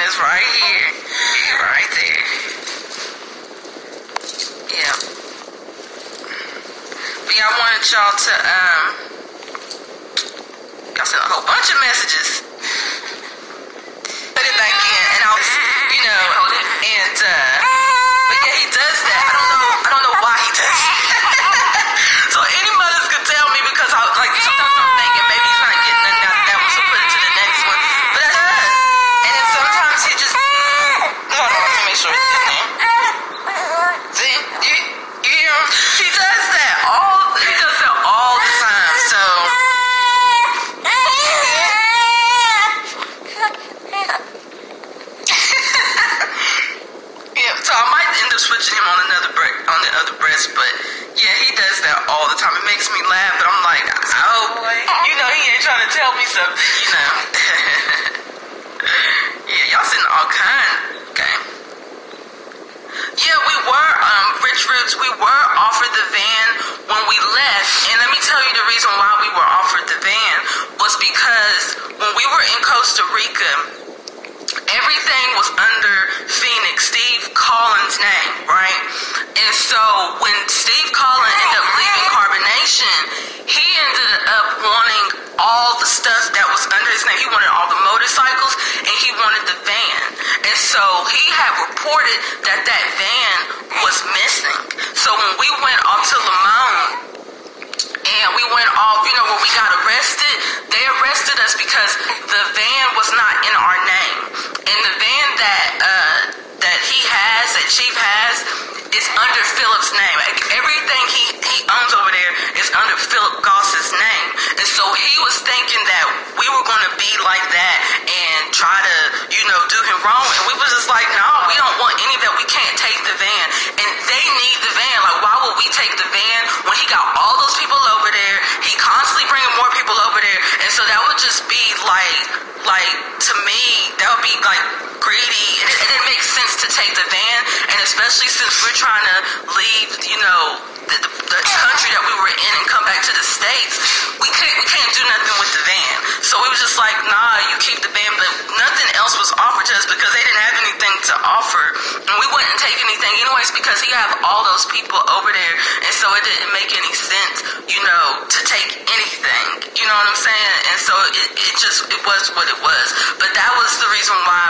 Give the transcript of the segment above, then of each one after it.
is right here. He's right there. Yeah. But yeah, I wanted y'all to, y'all sent a whole bunch of messages. Put it back in, and I was, you know, and, but yeah, he does that. I don't know why he does it. So any mothers could tell me, because I, like, sometimes I'm thinking maybe he's not getting nothing out of that one, so put it to the next one. But I does. And then sometimes he just, hold on, let me make sure it's in there. See, you hear him? He does that all the time, so. Yeah, so I might end up switching him on the other breast, but yeah, he does that all the time. It makes me laugh, but I'm like, oh, you know, he ain't trying to tell me something, you know. Yeah, y'all sitting all kind. Okay. Yeah, we were, Rich Roots, we were offered the van when we left, and let me tell you the reason why we were offered the van was because when we were in Costa Rica, everything was under Phoenix, Steve Collins' name, right? And so when Steve Collins ended up leaving Carbonation, he ended up wanting all the stuff that was under his name. He wanted all the motorcycles, and he wanted the van. And so he had reported that that van was missing. So when we went off to Limon, and we went off, you know, when we got arrested, they arrested us because the van was not in our name. And the van that he has, that Chief has, is under Philip's name. Like, everything he owns over there is under Philip Goss's name. And so he was thinking that we were going to be like that and try to, you know, do him wrong. And we was just like, no, we don't want any of that. We can't take the van. And they need the van. Like, why would we take the van when he got all those people over there? He constantly bringing more people over there. And so that would just be like to me, that would be like greedy. It didn't make sense to take the van, and especially since we're trying to leave, you know, the country that we were in and come back to the States, we can't do nothing with the van. So we was just like, nah, you keep the van, but nothing else was offered to us because they didn't have anything to offer, and we wouldn't take anything anyways because he have all those people over there, and so it didn't make any sense, you know, to take anything. You know what I'm saying? And so it was what it was. But that was the reason why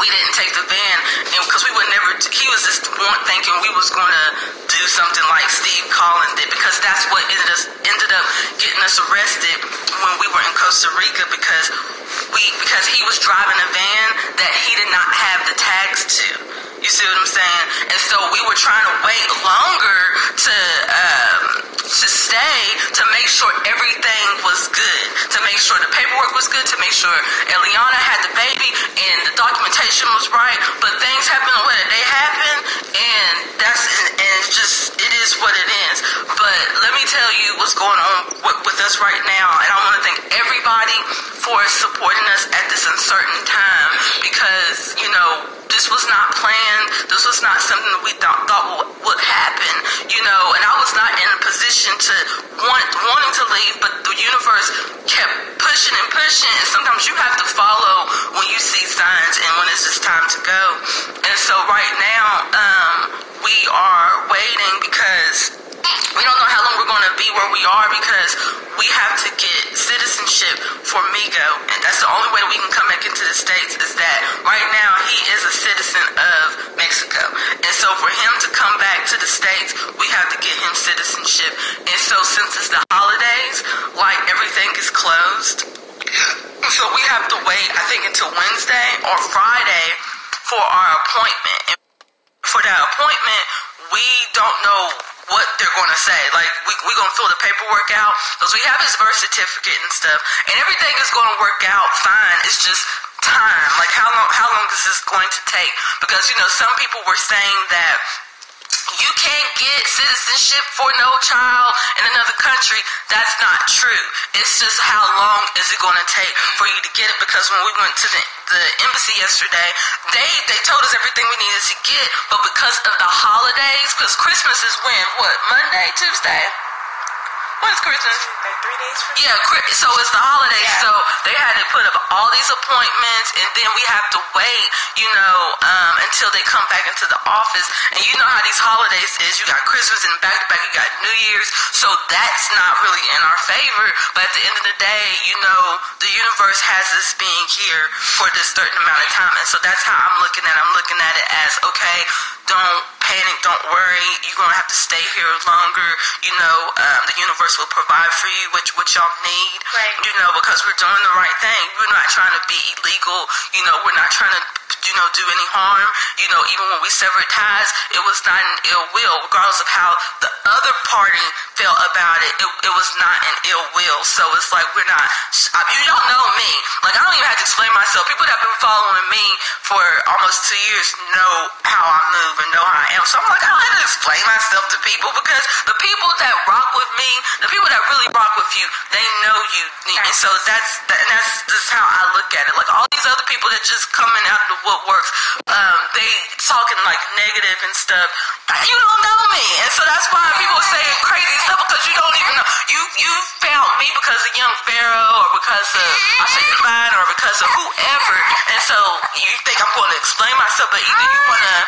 we didn't take the van, and because we would never. He was just thinking we was gonna do something like Steve Collins did, because that's what ended up getting us arrested when we were in Costa Rica, because he was driving a van that he did not have the tags to. You see what I'm saying? And so we were trying to wait longer to stay, to make sure everything was good, to make sure the paperwork was good, to make sure Eliana had the baby and the documentation was right. But things happen the way that they happen, and it is what it is. But let me tell you what's going on with us right now, and I want to thank everybody for supporting us at this uncertain time, because, you know, this was not planned. This was not something that we thought would happen, you know. And I was not in a position to wanting to leave, but the universe kept pushing and pushing. And sometimes you have to follow when you see signs and when it's just time to go. And so right now, we are waiting because we don't know how long we're going to be where we are, because we have to get citizenship for Migo. And that's the only way that we can come back into the States, is that right now he is a citizen of Mexico. And so for him to come back to the States, we have to get him citizenship. And so since it's the holidays, like, everything is closed. So we have to wait, I think, until Wednesday or Friday for our appointment. And for that appointment, we don't know what they're going to say. Like, we're going to fill the paperwork out, because we have his birth certificate and stuff, and everything is going to work out fine. It's just time. Like, how long is this going to take? Because, you know, some people were saying that you can't get citizenship for no child in another country. That's not true. It's just how long is it going to take for you to get it? Because when we went to the embassy yesterday, they told us everything we needed to get, but because of the holidays, because Christmas is when? What? Monday? Tuesday? When's Christmas? Like 3 days from Yeah, so it's the holidays, so they had to put up all these appointments, and then we have to wait, until they come back into the office. And you know how these holidays is. You got Christmas and back to back, you got New Year's, so that's not really in our favor. But at the end of the day, the universe has us being here for this certain amount of time. And so that's how I'm looking at it. I'm looking at it as, okay, don't panic, don't worry, you're going to have to stay here longer. The universe will provide for you what y'all need, right. Because we're doing the right thing. We're not trying to be illegal, we're not trying to do any harm. Even when we severed ties, it was not an ill will, regardless of how the other party felt about it. It was not an ill will. So it's like we're not. Y'all know me. Like, I don't even have to explain myself. People that have been following me for almost 2 years know how I move and know how I am. So I'm like, I don't have to explain myself to people, because the people that rock with me, the people that really rock with you, they know you. And so that's just how I look at it. Like, all these other people that just coming out of the woodworks, they talking like negative and stuff. You don't know me, and so that's why people are saying crazy stuff, because you don't even know. You found me because of Young Pharaoh, or because of I Say Divine, or because of whoever. And so you think I'm going to explain myself, but either you want to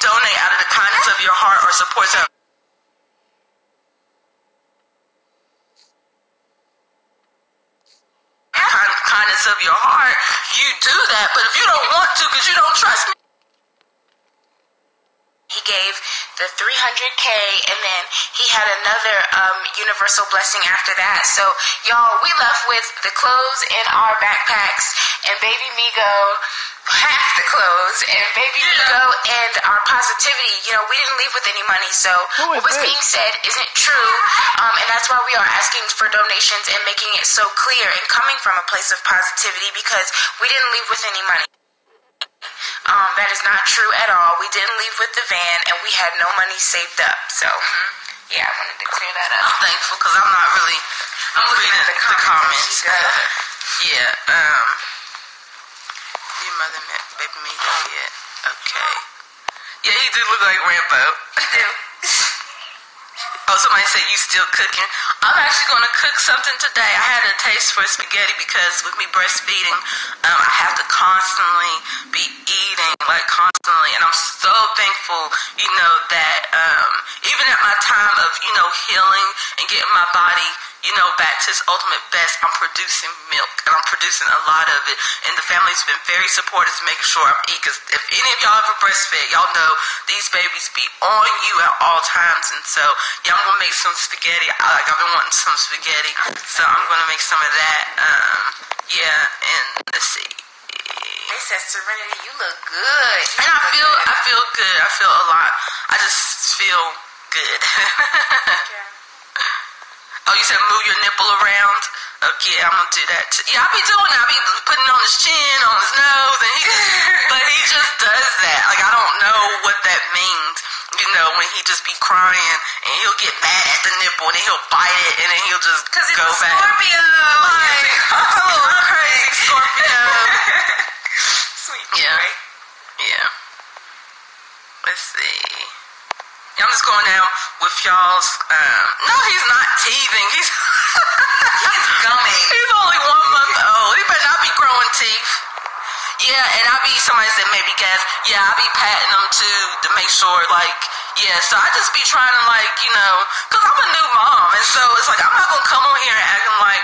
donate out of the kindness of your heart or support some. Kindness of your heart, you do that. But if you don't want to because you don't trust me, he gave the 300K, and then he had another universal blessing after that. So y'all, we left with the clothes in our backpacks, and baby Migo half the clothes, and baby Migo and our positivity. We didn't leave with any money, so what was being said isn't true, and that's why we are asking for donations and making it so clear and coming from a place of positivity, because we didn't leave with any money. That is not true at all. We didn't leave with the van, and we had no money saved up. So, yeah, I wanted to clear that up. I'm thankful, because I'm not really. I'm reading the comments. Yeah. Your mother met baby me yet? Okay. Yeah, he do look like Rambo. He do. Oh, somebody said you still cooking. I'm actually going to cook something today. I had a taste for spaghetti, because with me breastfeeding, I have to constantly be eating, like constantly. And I'm so thankful, that even at my time of, healing and getting my body, back to its ultimate best, I'm producing milk, and I'm producing a lot of it. And the family's been very supportive to making sure I'm eating, because if any of y'all ever breastfed, y'all know these babies be on you at all times. And so, yeah, I'm gonna make some spaghetti. I've been wanting some spaghetti, so I'm gonna make some of that. And let's see. They said, Serenity, you look good. And I feel good. I feel a lot. I just feel good. Yeah. Oh, you said move your nipple around? Okay, I'm gonna do that too. Yeah, I be doing that. I be putting it on his chin, on his nose, and but he just does that. Like, I don't know what that means. When he just be crying, and he'll get mad at the nipple, and then he'll bite it, and then he'll just Cause he's go a back. Scorpio. Like, crazy Scorpio. Sweet Yeah. boy. Yeah. Let's see. I'm just going down with y'all's. No, he's not teething. He's gumming. He's only 1 month old. He better not be growing teeth. Yeah, and somebody said maybe gas. Yeah, I be patting them too to make sure, so I just be trying to, because I'm a new mom, and so it's like, I'm not going to come on here and acting like,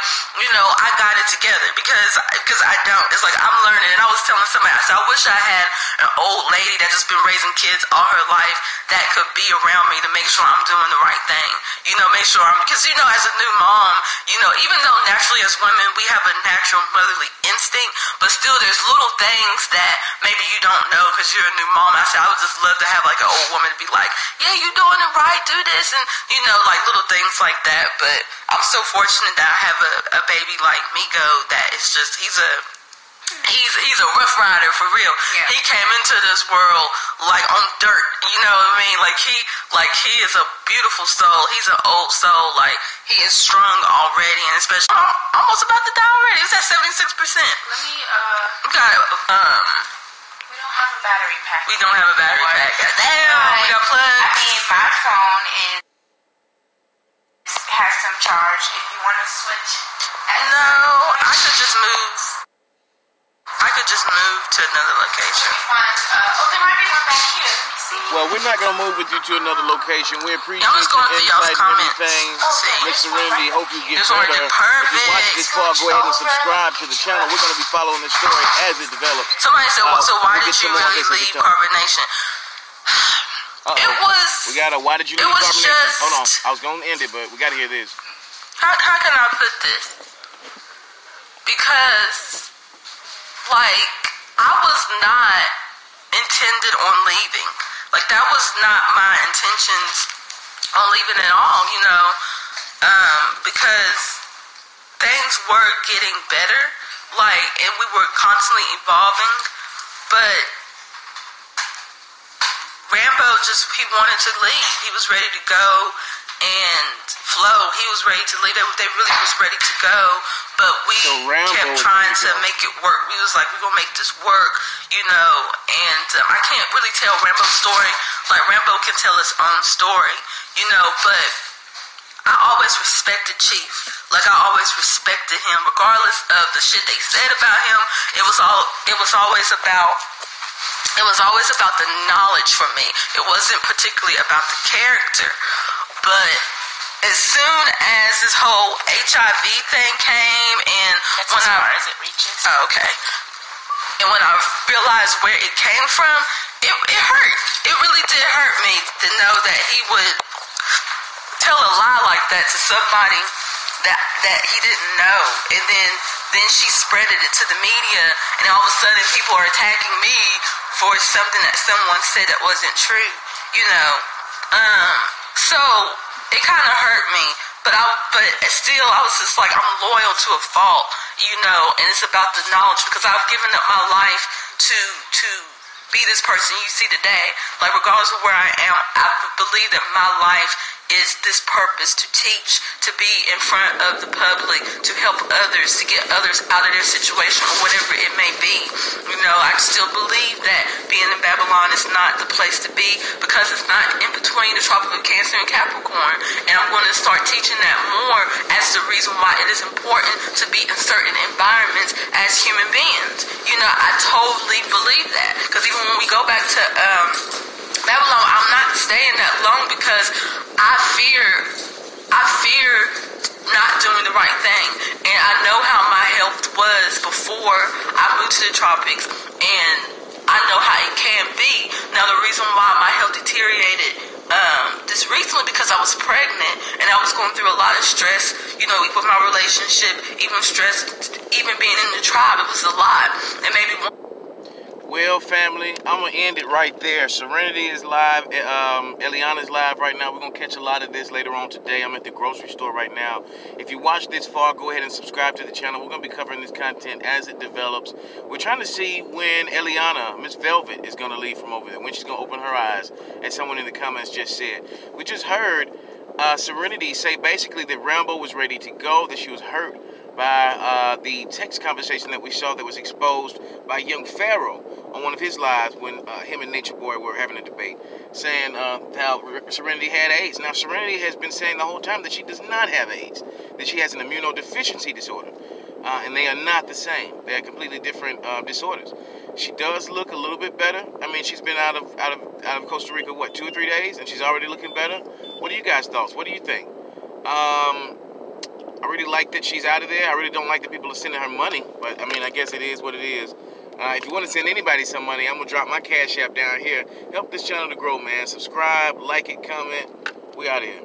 I got it together, because I don't. It's like, I'm learning, and I was telling somebody, I said, I wish I had an old lady that just been raising kids all her life that could be around me to make sure I'm doing the right thing, make sure because, as a new mom, even though naturally as women, we have a natural motherly instinct, but still there's little things that maybe you don't know because you're a new mom. I said, I would just love to have an old woman to be like, yeah, you doing it right, do this, and little things like that. But I'm so fortunate that I have a baby like Migo that is just, he's a rough rider for real. Yeah. He came into this world on dirt, you know what I mean? He is a beautiful soul. He's an old soul. He is strong already, and especially almost about to die already. It's at 76%. Let me We got we don't have a battery pack. We don't have a battery pack. Damn, we got plugs. My phone has some charge, to switch? No, I could just move. I could just move to another location. There might be one back here. Let me see. Well, we're not gonna move with you to another location. We appreciate I'm just going through y'all's insight and comments. everything. Miss Serenity, hope you get This one better. is If you watch perfect. this far, go ahead and subscribe to the channel. We're gonna be following this story as it develops. Somebody said, so why we'll did get you some more of really this at the leave top. Carbonation? It was... We gotta, why did you leave was Carbonation? just- Hold on, I was gonna end it, but we gotta hear this. How can I put this? Because, like, I was not intended on leaving. Like, that was not my intentions on leaving at all, you know, because things were getting better, like, and we were constantly evolving, but Rambo he wanted to leave. He was ready to go, and Flo, he was ready to leave. They really was ready to go, but we kept trying to make it work. We was like, we're gonna make this work, you know, and I can't really tell Rambo's story. Like, Rambo can tell his own story, you know, but I always respected Chief. Like, I always respected him, regardless of the shit they said about him. It was always about the knowledge for me. It wasn't particularly about the character. But as soon as this whole HIV thing came, and that's as far as it reaches. Oh, okay. And when I realized where it came from, it hurt. It really did hurt me to know that he would tell a lie like that to somebody that he didn't know, and then she spreaded it to the media, and all of a sudden people are attacking me for something that someone said that wasn't true, you know. So it kind of hurt me, but still I was just like, I'm loyal to a fault, you know, and it's about the knowledge, because I've given up my life to be this person you see today. Like, regardless of where I am, I believe that my life is this purpose, to teach, to be in front of the public, to help others, to get others out of their situation or whatever it may be. You know, I still believe that being in Babylon is not the place to be, because it's not in between the Tropic of Cancer and Capricorn. And I'm going to start teaching that more as the reason why it is important to be in certain environments as human beings. You know, I totally believe that, because even when we go back to Babylon, I'm not staying that long, because I fear not doing the right thing. And I know how my health was before I moved to the tropics, and I know how it can be. Now, the reason why my health deteriorated this recently, because I was pregnant and I was going through a lot of stress, you know, with my relationship, even stress, even being in the tribe, it was a lot. And maybe Well, family, I'm going to end it right there. Serenity is live. Eliana is live right now. We're going to catch a lot of this later on today. I'm at the grocery store right now. If you watched this far, go ahead and subscribe to the channel. We're going to be covering this content as it develops. We're trying to see when Eliana, Miss Velvet, is going to leave from over there, when she's going to open her eyes, as someone in the comments just said. We just heard Serenity say basically that Rambo was ready to go, that she was hurt by the text conversation that we saw that was exposed by young Pharaoh on one of his lives when him and NatureBoy were having a debate, saying how Serenity had AIDS. Now, Serenity has been saying the whole time that she does not have AIDS, that she has an immunodeficiency disorder, and they are not the same. They are completely different disorders. She does look a little bit better. I mean, she's been out of Costa Rica, what, 2 or 3 days, and she's already looking better. What are you guys' thoughts? What do you think? I really like that she's out of there. I really don't like that people are sending her money, but I mean, I guess it is what it is. If you want to send anybody some money, I'm going to drop my Cash App down here. Help this channel to grow, man. Subscribe, like it, comment. We out here.